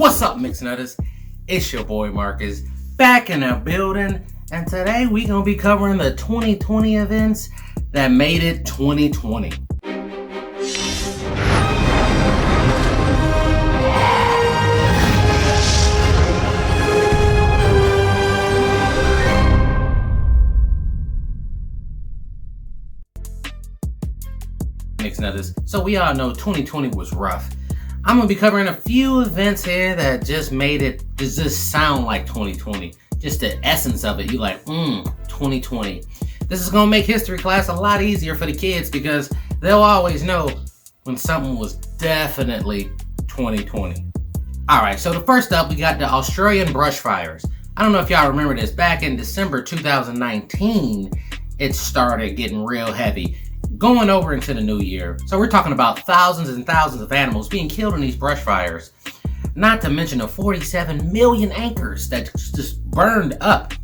What's up, Mix Nutters? It's your boy Marcus, back in the building, and today we gonna be covering the 2020 events that made it 2020. Mix Nutters. So we all know 2020 was rough. I'm gonna be covering a few events here that just made it just sound like 2020. Just the essence of it. You like, 2020. This is gonna make history class a lot easier for the kids because they'll always know when something was definitely 2020. Alright, so the first up, we got the Australian brush fires. I don't know if y'all remember this. Back in December 2019, it started getting real heavy, going over into the new year. So we're talking about thousands and thousands of animals being killed in these brush fires. Not to mention the 47 million acres that just burned up.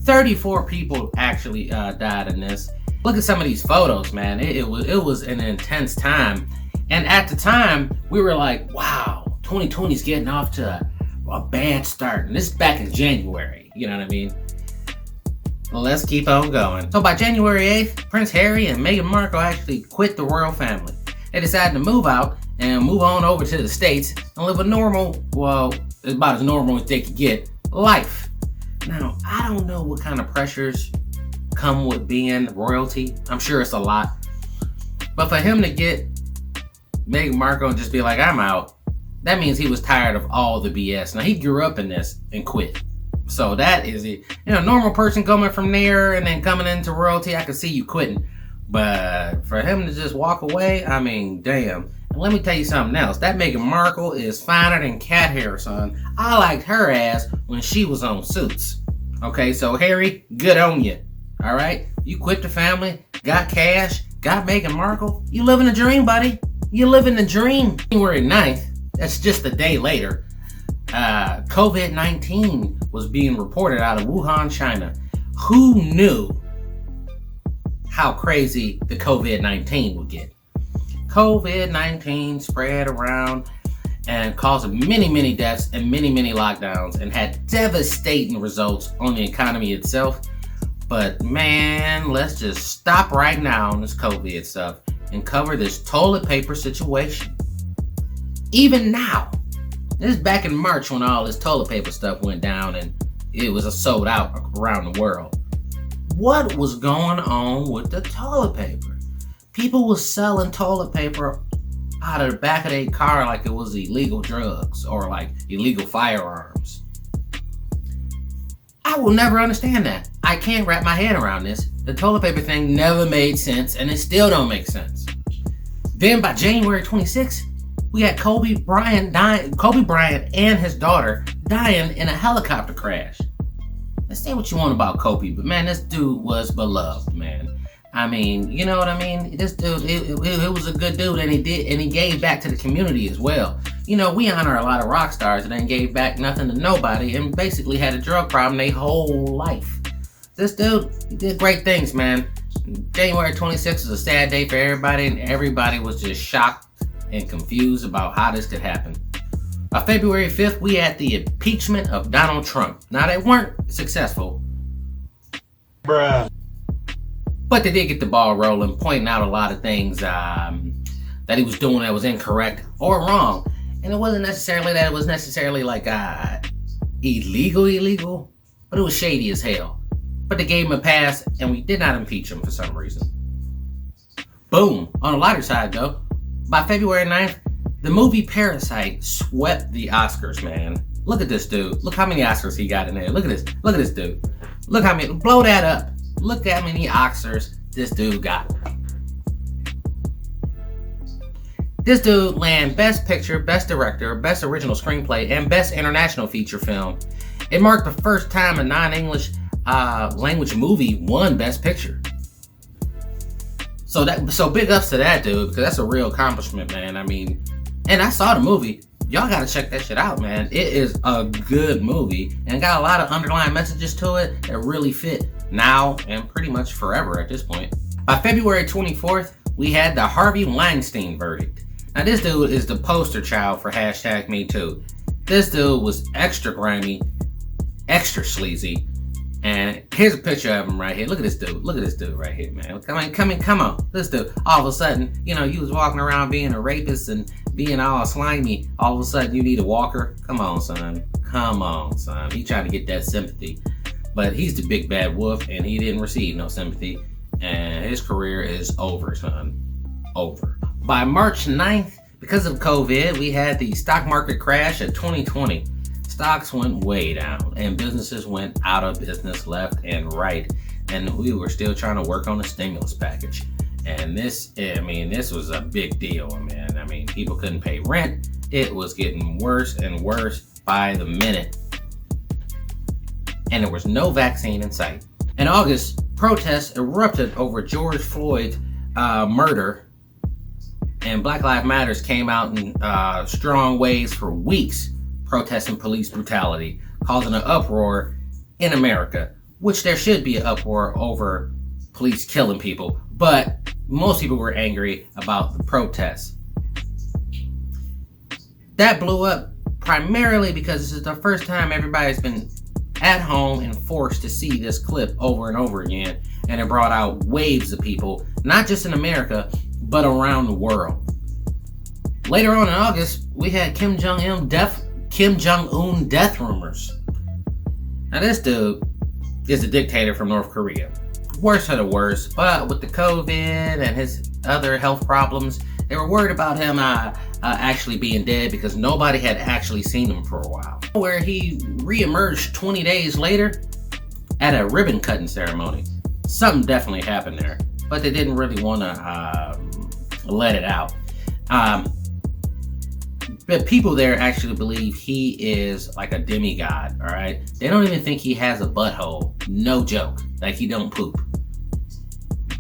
34 people actually died in this. Look at some of these photos, man. It was an intense time. And at the time, we were like, wow, 2020 is getting off to a bad start. And this is back in January, you know what I mean? Well, let's keep on going. So by January 8th, Prince Harry and Meghan Markle actually quit the royal family. They decided to move out and move on over to the States and live a normal, well, about as normal as they could get, life. Now, I don't know what kind of pressures come with being royalty. I'm sure it's a lot. But for him to get Meghan Markle and just be like, I'm out, that means he was tired of all the BS. Now, he grew up in this and quit. So that is it. You know, normal person coming from there and then coming into royalty, I could see you quitting. But for him to just walk away, I mean, damn. And let me tell you something else. That Meghan Markle is finer than cat hair, son. I liked her ass when she was on Suits. Okay, so Harry, good on you. All right? You quit the family, got cash, got Meghan Markle. You living the dream, buddy. You living the dream. January 9th, that's just a day later. COVID-19 was being reported out of Wuhan, China. Who knew how crazy the COVID-19 would get? COVID-19 spread around and caused many, many deaths and many, many lockdowns and had devastating results on the economy itself. But man, let's just stop right now on this COVID stuff and cover this toilet paper situation. Even now, this is back in March when all this toilet paper stuff went down and it was sold out around the world. What was going on with the toilet paper? People were selling toilet paper out of the back of their car like it was illegal drugs or like illegal firearms. I will never understand that. I can't wrap my head around this. The toilet paper thing never made sense and it still don't make sense. Then by January 26th, we had Kobe Bryant and his daughter dying in a helicopter crash. Let's say what you want about Kobe, but man, this dude was beloved, man. I mean, you know what I mean? This dude, it was a good dude, and he gave back to the community as well. You know, we honor a lot of rock stars that ain't gave back nothing to nobody and basically had a drug problem their whole life. This dude, he did great things, man. January 26th was a sad day for everybody, and everybody was just shocked and confused about how this could happen. By February 5th, we had the impeachment of Donald Trump. Now, they weren't successful. Bruh. But they did get the ball rolling, pointing out a lot of things that he was doing that was incorrect or wrong. And it wasn't necessarily that it was necessarily like illegal, but it was shady as hell. But they gave him a pass, and we did not impeach him for some reason. Boom. On the lighter side, though, by February 9th, the movie Parasite swept the Oscars, man. Look at this dude. Look how many Oscars he got in there. Look at this. Look at this dude. Look how many. Blow that up. Look how many Oscars this dude got. This dude landed Best Picture, Best Director, Best Original Screenplay, and Best International Feature Film. It marked the first time a non-English language movie won Best Picture. So big ups to that dude, because that's a real accomplishment, man. I mean, and I saw the movie. Y'all gotta check that shit out, man. It is a good movie and got a lot of underlying messages to it that really fit now and pretty much forever at this point. By February 24th, we had the Harvey Weinstein verdict. Now this dude is the poster child for #MeToo. This dude was extra grimy, extra sleazy. And here's a picture of him right here. Look at this dude. Look at this dude right here, man. Come on. This dude, all of a sudden, you was walking around being a rapist and being all slimy. All of a sudden, you need a walker. Come on, son. He trying to get that sympathy. But he's the big bad wolf, and he didn't receive no sympathy. And his career is over, son. Over. By March 9th, because of COVID, we had the stock market crash of 2020. Stocks went way down, and businesses went out of business left and right. And we were still trying to work on the stimulus package. And this was a big deal, man. I mean, people couldn't pay rent. It was getting worse and worse by the minute. And there was no vaccine in sight. In August, protests erupted over George Floyd's murder, and Black Lives Matter came out in strong ways for weeks, protesting police brutality, causing an uproar in America, which there should be an uproar over police killing people, but most people were angry about the protests. That blew up primarily because this is the first time everybody's been at home and forced to see this clip over and over again, and it brought out waves of people, not just in America, but around the world. Later on in August, we had Kim Jong-un death rumors. Now this dude is a dictator from North Korea. Worst of the worst, but with the COVID and his other health problems, they were worried about him actually being dead because nobody had actually seen him for a while. Where he reemerged 20 days later at a ribbon cutting ceremony. Something definitely happened there, but they didn't really want to let it out. But people there actually believe he is like a demigod, all right? They don't even think he has a butthole. No joke. Like he don't poop.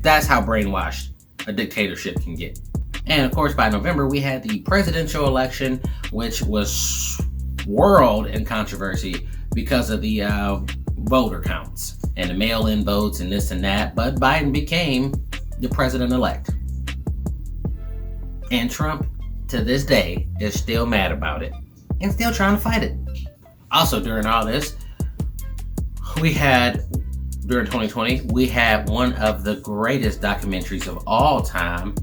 That's how brainwashed a dictatorship can get. And of course, by November, we had the presidential election, which was swirled in controversy because of the voter counts and the mail-in votes and this and that. But Biden became the president-elect. And Trump, to this day, is still mad about it and still trying to fight it. Also, during all this, during 2020, we had one of the greatest documentaries of all time.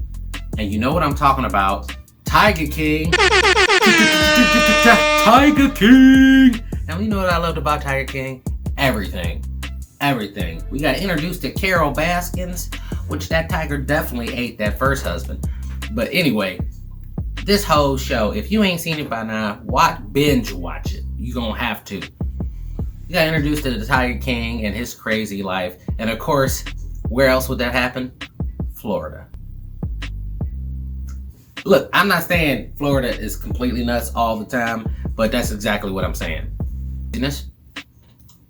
And you know what I'm talking about. Tiger King. Tiger King. Now, you know what I loved about Tiger King? Everything. We got introduced to Carol Baskins, which that tiger definitely ate that first husband. But anyway, this whole show, if you ain't seen it by now, binge watch it. You gonna have to. You got introduced to the Tiger King and his crazy life. And of course, where else would that happen? Florida. Look, I'm not saying Florida is completely nuts all the time, but that's exactly what I'm saying.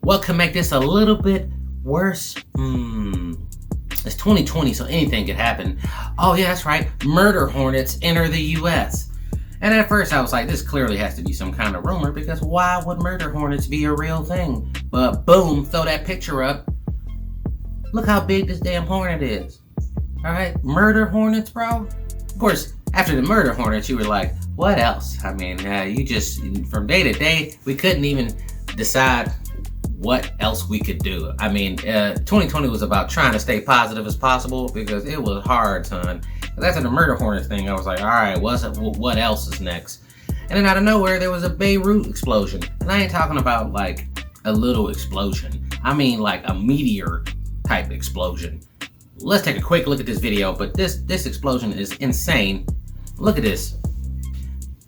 What could make this a little bit worse? It's 2020, so anything could happen. Oh yeah, that's right. Murder hornets enter the U.S. And at first I was like, this clearly has to be some kind of rumor, because why would murder hornets be a real thing? But boom, throw that picture up. Look how big this damn hornet is. All right, murder hornets, bro. Of course, after the murder hornets, you were like, what else? I mean, you just, from day to day, we couldn't even decide what else we could do. I mean, 2020 was about trying to stay positive as possible, because it was hard, son. After the murder hornets thing, I was like, all right, what else is next? And then out of nowhere, there was a Beirut explosion. And I ain't talking about like a little explosion. I mean like a meteor type explosion. Let's take a quick look at this video, but this explosion is insane. Look at this.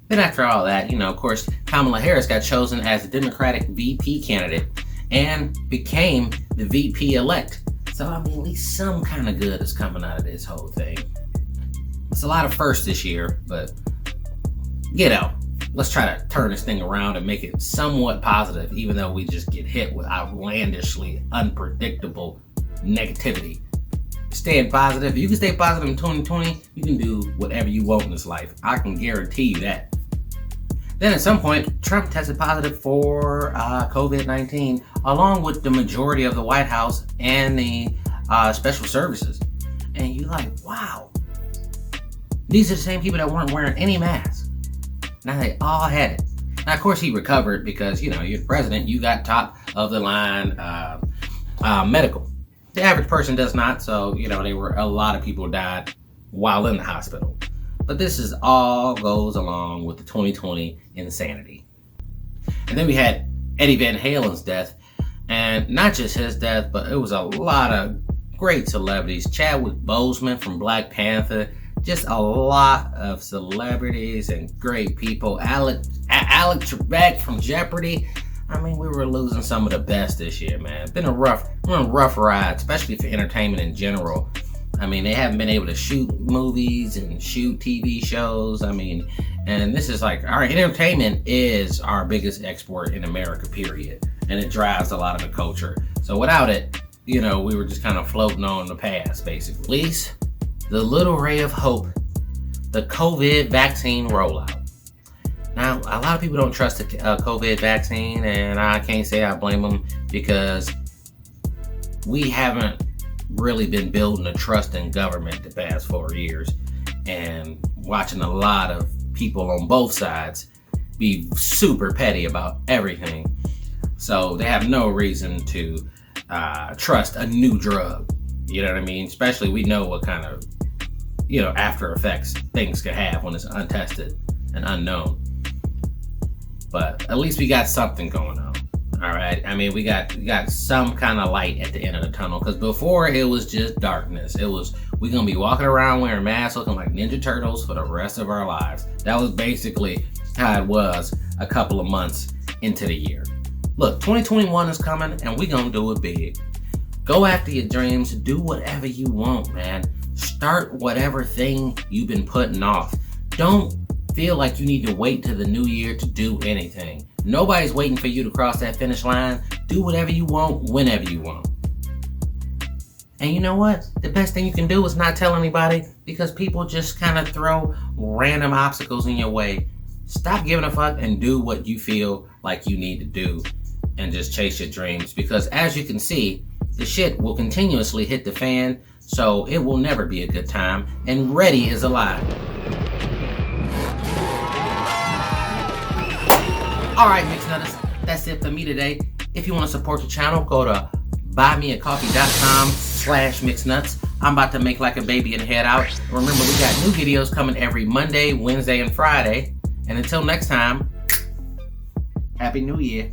Then after all that, of course, Kamala Harris got chosen as the Democratic VP candidate and became the VP elect. So, I mean, at least some kind of good is coming out of this whole thing. It's a lot of firsts this year, but, let's try to turn this thing around and make it somewhat positive, even though we just get hit with outlandishly unpredictable negativity. Staying positive. If you can stay positive in 2020, you can do whatever you want in this life. I can guarantee you that. Then at some point, Trump tested positive for COVID-19, along with the majority of the White House and the special services. And you're like, wow. These are the same people that weren't wearing any masks. Now they all had it. Now, of course, he recovered because, you know, you're the president, you got top of the line medical. The average person does not, so, you know, a lot of people died while in the hospital. But this is all goes along with the 2020 insanity. And then we had Eddie Van Halen's death, and not just his death, but it was a lot of great celebrities. Chadwick Boseman from Black Panther, just a lot of celebrities and great people. Alec Trebek from Jeopardy. I mean, we were losing some of the best this year, man. It's been a rough ride, especially for entertainment in general. I mean, they haven't been able to shoot movies and shoot TV shows. I mean, and this is like, our entertainment is our biggest export in America, period. And it drives a lot of the culture. So without it, you know, we were just kind of floating on the past, basically. At least the little ray of hope, the COVID vaccine rollout. Now, a lot of people don't trust the COVID vaccine, and I can't say I blame them, because we haven't really been building a trust in government the past 4 years, and watching a lot of people on both sides be super petty about everything. So they have no reason to trust a new drug. You know what I mean? Especially, we know what kind of, you know, after effects things can have when it's untested and unknown. But at least we got something going on. All right. I mean, we got some kind of light at the end of the tunnel, because before it was just darkness. It was, we're going to be walking around wearing masks looking like Ninja Turtles for the rest of our lives. That was basically how it was a couple of months into the year. Look, 2021 is coming, and we're going to do it big. Go after your dreams. Do whatever you want, man. Start whatever thing you've been putting off. Don't feel like you need to wait till the new year to do anything. Nobody's waiting for you to cross that finish line. Do whatever you want, whenever you want. And you know what? The best thing you can do is not tell anybody, because people just kind of throw random obstacles in your way. Stop giving a fuck and do what you feel like you need to do, and just chase your dreams, because as you can see, the shit will continuously hit the fan, so it will never be a good time, and ready is a lie. Alright, Mixed Nutters, that's it for me today. If you want to support the channel, go to buymeacoffee.com/mixednuts. I'm about to make like a baby and head out. Remember, we got new videos coming every Monday, Wednesday, and Friday. And until next time, Happy New Year.